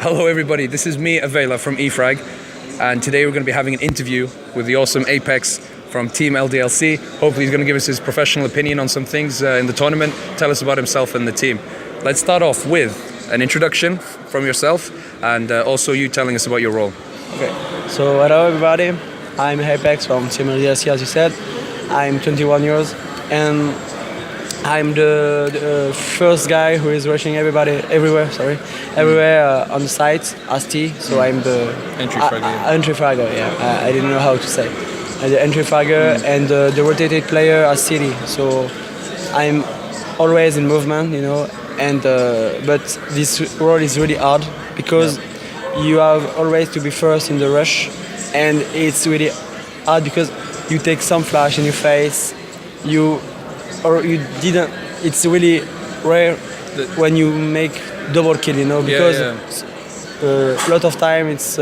Hello everybody, this is me, Avela from e-frag, and today we're going to be having an interview with the awesome apEX from Team LDLC. Hopefully he's going to give us his professional opinion on some things in the tournament, tell us about himself and the team. Let's start off with an introduction from yourself and also you telling us about your role. Okay, so hello everybody, I'm apEX from Team LDLC, as you said. I'm 21 years and I'm the first guy who is rushing everywhere on the site as T. So I'm the entry fragger. Entry fragger, yeah. I didn't know how to say. The entry fragger and the rotated player as City. So I'm always in movement, you know. And but this role is really hard because you have always to be first in the rush, and it's really hard because you take some flash in your face. It's really rare when you make double kill, you know, because a lot of time it's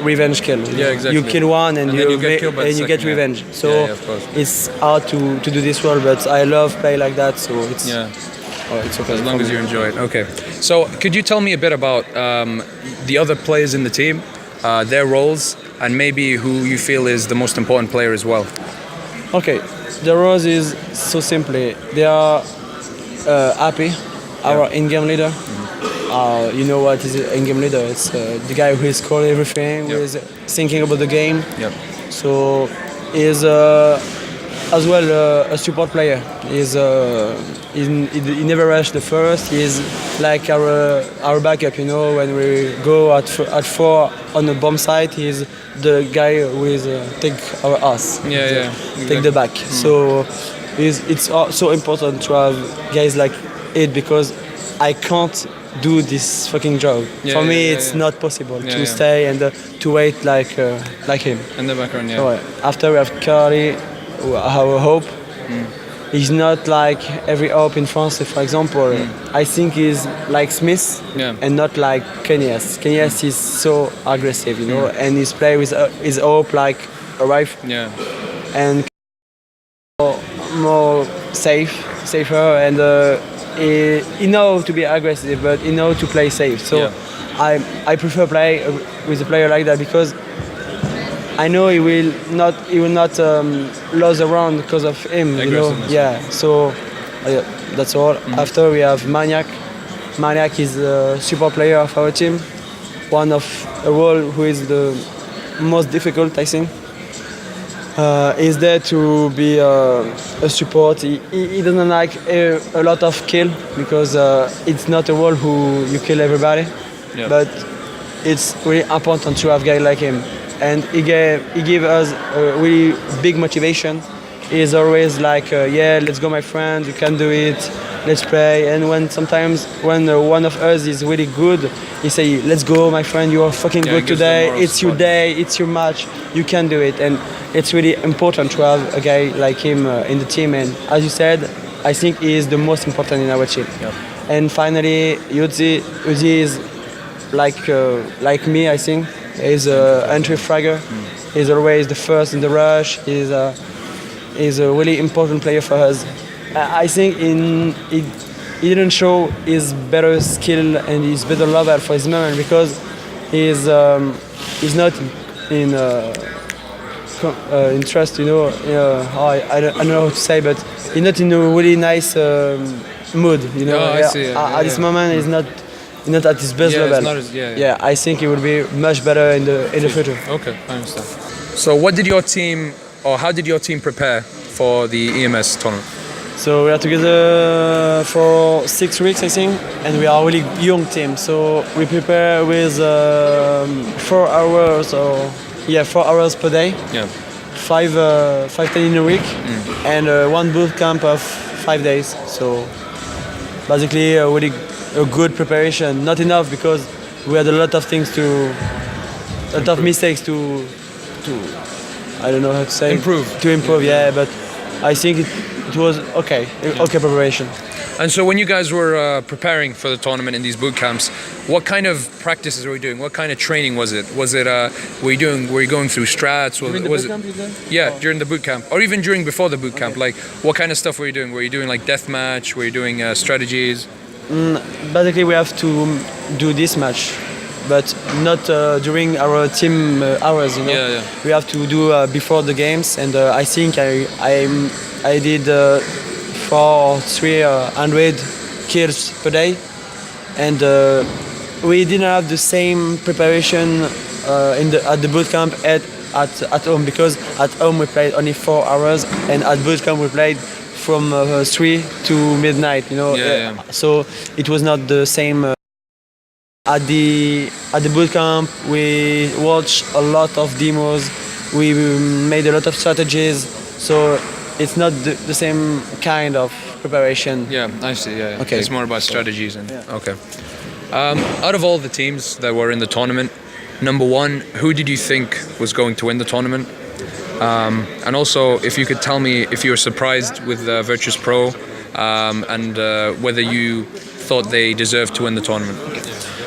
revenge kill. Yeah, exactly. You kill one and you get revenge. So it's hard to do this role, but I love play like that, so it's it's okay. As long as you enjoy it. Okay. So could you tell me a bit about the other players in the team, their roles, and maybe who you feel is the most important player as well? Okay. The roles is so simply. They are happy, our in-game leader. You know what is an in-game leader? It's the guy who is calling everything, who is thinking about the game. So he's as well a support player. He never rushes the first. He's like our backup. You know, when we go at 4 on the bomb site, he's the guy who is take our ass. Take the back. So it's so important to have guys like it because I can't do this fucking job. For me, it's not possible to stay and to wait like him. In the background, So, after we have Carly, our hope. He's not like every hope in France, for example. I think he's like Smith and not like Kenyas. Kenyas is so aggressive, you know, and he's play with his hope like a rifle. And more safer, and he knows to be aggressive, but he knows to play safe. So I prefer play with a player like that because I know he will not lose a round because of him, you know. So that's all. After we have Maniac. Maniac is the support player of our team. One of a role who is the most difficult, I think. He's there to be a support. He doesn't like a lot of kill because it's not a role who you kill everybody. But it's really important to have a guy like him. And he gave us a really big motivation. He's always like, let's go my friend, you can do it, let's play. And when one of us is really good, he say, let's go my friend, you are fucking good today, it's your day, it's your match, you can do it. And it's really important to have a guy like him in the team. And as you said, I think he is the most important in our team. And finally, Uzi is like me, I think. He's an entry fragger. He's always the first in the rush. He's a really important player for us. I think he didn't show his better skill and his better level for his moment because he's not in trust, you know. I don't know how to say, but he's not in a really nice mood, you know. I see. At this moment, he's not at his best level. I think he will be much better in the future. Okay, I understand. So how did your team prepare for the EMS tournament? So we are together for 6 weeks, I think, and we are a really young team. So we prepare with 4 hours 4 hours per day. 5 in a week, and 1 boot camp of 5 days. So basically a good preparation. Not enough because we had a lot of mistakes to I don't know how to say. Improve. To improve, but I think it was okay preparation. And so when you guys were preparing for the tournament in these boot camps, what kind of practices were you doing? What kind of training was it? Was it were you going through strats? Was it? Yeah, during the boot camp, or even before the boot camp. Like, what kind of stuff were you doing? Were you doing like deathmatch? Were you doing strategies? Basically, we have to do this match, but not during our team hours. You know, Yeah. we have to do before the games, and I think I did 300 kills per day, and we didn't have the same preparation at the boot camp at home, because at home we played only 4 hours, and at boot camp we played from 3 to midnight. You know, so it was not the same. At the boot camp, we watched a lot of demos. We made a lot of strategies. So it's not the same kind of preparation. Yeah, I see. Yeah. Okay. It's more about strategies and okay. Out of all the teams that were in the tournament, number one, who did you think was going to win the tournament? And also, if you could tell me if you were surprised with Virtus Pro and whether you thought they deserved to win the tournament.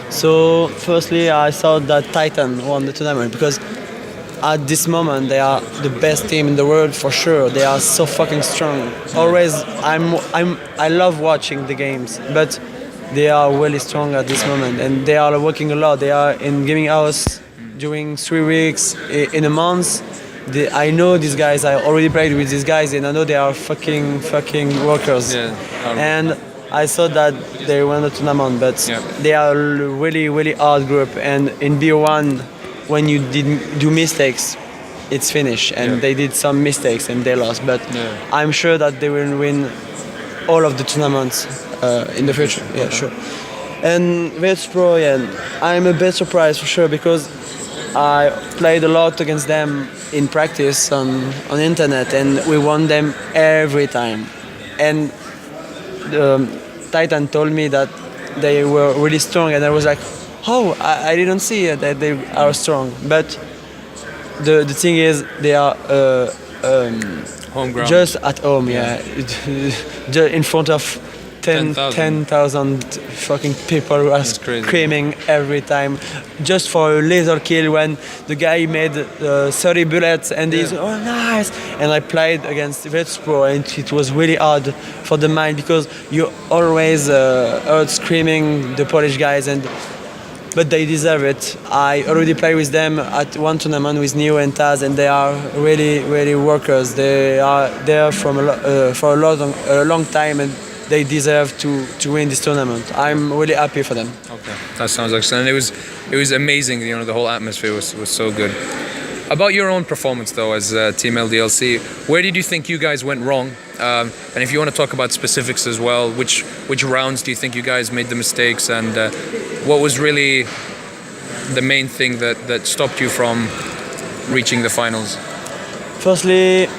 So, firstly, I thought that Titan won the tournament because at this moment they are the best team in the world for sure. They are so fucking strong. Always, I love watching the games, but they are really strong at this moment, and they are working a lot. They are in gaming house during 3 weeks in a month. I know these guys. I already played with these guys, and I know they are fucking workers. Yeah. And I thought that they won the tournament, but they are a really hard group. And in B1, when you didn't do mistakes, it's finished. And they did some mistakes and they lost. But I'm sure that they will win all of the tournaments in the future. Yeah, sure. And Virtus Pro, I'm a bit surprised for sure, because I played a lot against them in practice on internet, and we won them every time. And Titan told me that they were really strong, and I was like, oh, I didn't see that they are strong. But the thing is, they are Home ground. just at home, just in front of 10,000 fucking people who are screaming every time, just for a laser kill when the guy made 30 bullets and he's oh nice. And I played against Virtus Pro, and it was really hard for the mind, because you always heard screaming the Polish guys, but they deserve it. I already played with them at one tournament with Neo and Taz, and they are really workers. They are there for a long time, and they deserve to win this tournament. I'm really happy for them. Okay, that sounds excellent. It was amazing. You know, the whole atmosphere was so good. About your own performance, though, as Team LDLC, where did you think you guys went wrong? And if you want to talk about specifics as well, which rounds do you think you guys made the mistakes, and what was really the main thing that stopped you from reaching the finals? Firstly,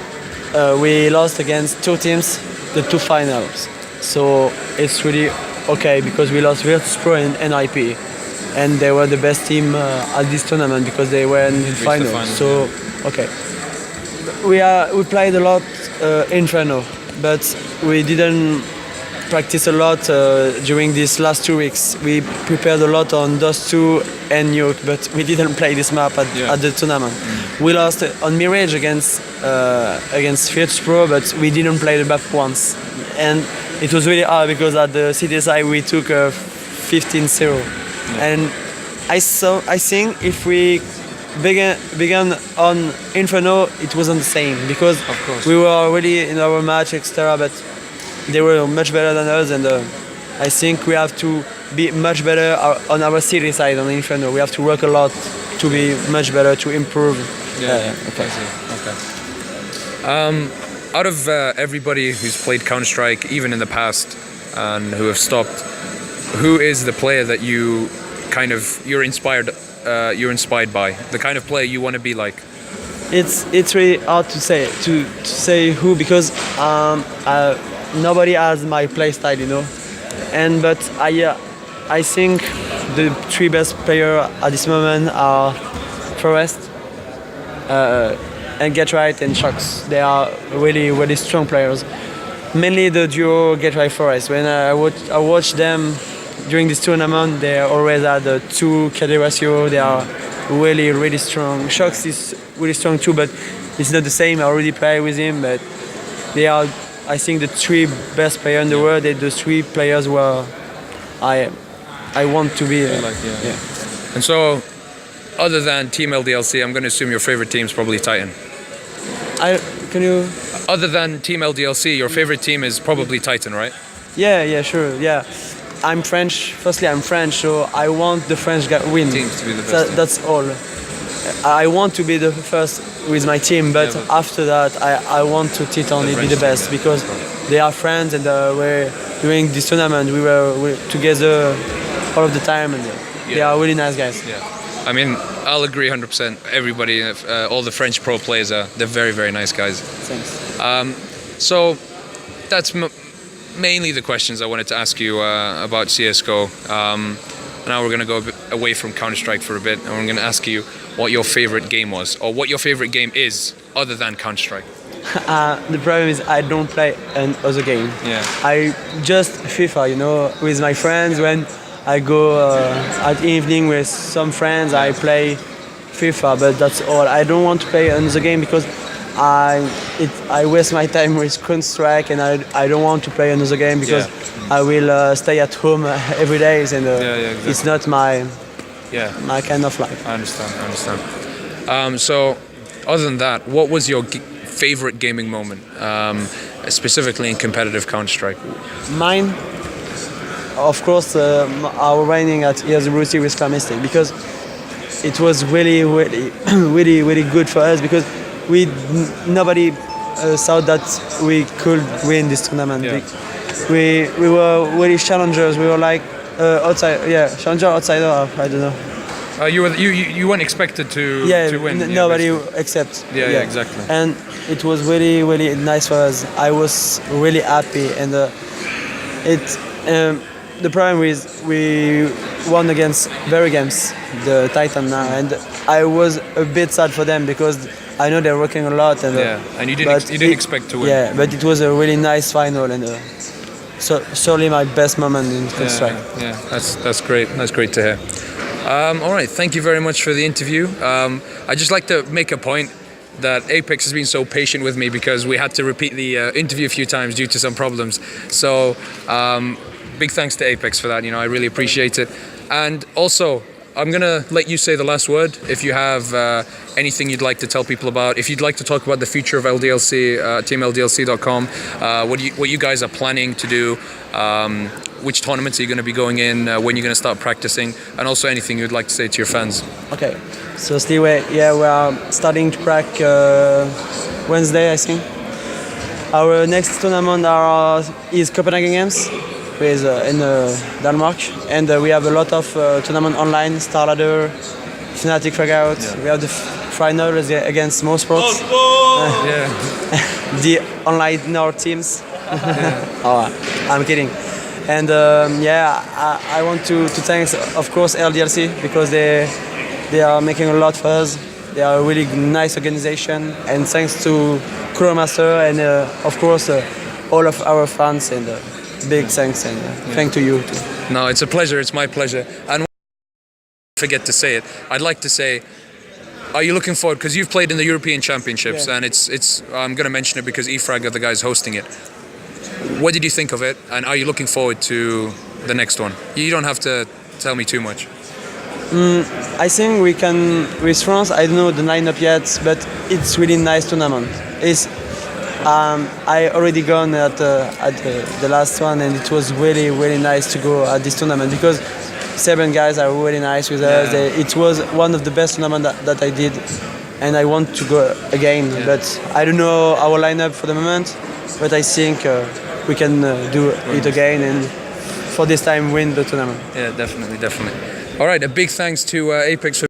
we lost against 2 teams, the 2 finals. So it's really okay, because we lost Virtus Pro and NIP, and they were the best team at this tournament because they were in the finals. So okay, we played a lot Inferno, but we didn't practice a lot during these last 2 weeks. We prepared a lot on Dust 2 and Nuke, but we didn't play this map at the tournament. We lost on Mirage against Virtus Pro, but we didn't play the map once. And it was really hard, because at the CTSI we took 15-0. And I think if we began on Inferno, it wasn't the same, because we were already in our match, etc. But they were much better than us, and I think we have to be much better on our city side on Inferno. We have to work a lot to be much better, to improve. Okay. Out of everybody who's played Counter-Strike, even in the past, and who have stopped, who is the player that you're inspired by? The kind of player you want to be like? It's really hard to say who, because nobody has my play style, you know. But I think the 3 best players at this moment are Forest, and Get Right and Shocks. They are really strong players. Mainly the duo Gateway Forest. When I watch them during this tournament, they always had the 2 KD ratio. They are really strong. Shox is really strong too, but it's not the same. I already play with him, but they are, I think, the 3 best players in the world. They're the 3 players who are I want to be. And so, other than Team LDLC, I'm going to assume your favorite team is probably Titan. Can you? Other than Team LDLC, your favorite team is probably Titan, right? Yeah, sure. Yeah, I'm French. Firstly, I'm French, so I want the French guy win. Teams to be the best. That's all. I want to be the first with my team, but after that, I want to Titan be the best because they are friends and we're doing this tournament. We're together all of the time, and they are really nice guys. Yeah. I mean, I'll agree 100%. Everybody, all the French pro players they're very nice guys. Thanks. So that's mainly the questions I wanted to ask you about CSGO. Now we're going to go away from Counter-Strike for a bit, and we're going to ask you what your favorite game was, or what your favorite game is, other than Counter-Strike. The problem is I don't play another game. Yeah. I just FIFA, with my friends. When I go at evening with some friends, I play FIFA, but that's all. I don't want to play another game because I waste my time with Counter-Strike, and I don't want to play another game because I will stay at home every day, and exactly. It's not my kind of life. I understand. So, other than that, what was your favorite gaming moment, specifically in competitive Counter-Strike? Mine, of course, our training at ESWC with Clamestic, because it was really good for us, because nobody thought that we could win this tournament. Yeah. We were really challengers. We were like challenger, outsider. I don't know. You weren't expected to win. Nobody except. Yeah, exactly. And it was really nice for us. I was really happy, and the problem is we won against Very Games, the Titan now, and I was a bit sad for them because I know they're working a lot, and and you didn't expect to win. Yeah, but it was a really nice final, and so surely my best moment in Counter-Strike. Yeah, that's great. That's great to hear. All right, thank you very much for the interview. I'd just like to make a point that apEX has been so patient with me because we had to repeat the interview a few times due to some problems. So big thanks to apEX for that. I really appreciate it. And also, I'm gonna let you say the last word. If you have anything you'd like to tell people about, if you'd like to talk about the future of LDLC, teamldlc.com, what you guys are planning to do, which tournaments are you going to be going in, when you're going to start practicing, and also anything you'd like to say to your fans. Okay, so we are starting to practice Wednesday, I think. Our next tournament is Copenhagen Games in Denmark, and we have a lot of tournament online, Star Ladder, Fnatic Frag Out. Yeah. We have the final against most sports. The online Nord teams. I'm kidding. And I want to thank, of course, LDLC, because they are making a lot for us. They are a really nice organization, and thanks to Crowmaster and of course all of our fans, and big thanks, and thank to you too. No, it's a pleasure. It's my pleasure. And forget to say it. I'd like to say, are you looking forward? Because you've played in the European Championships, and it's. I'm going to mention it because e-frag are the guys hosting it. What did you think of it? And are you looking forward to the next one? You don't have to tell me too much. I think we can with France. I don't know the lineup yet, but it's really nice tournament. I already gone at the last one, and it was really nice to go at this tournament because Serbian guys are really nice with us. It was one of the best tournaments that I did, and I want to go again. Yeah. But I don't know our lineup for the moment, but I think we can do it again, and for this time win the tournament. Yeah, definitely. All right, a big thanks to apEX for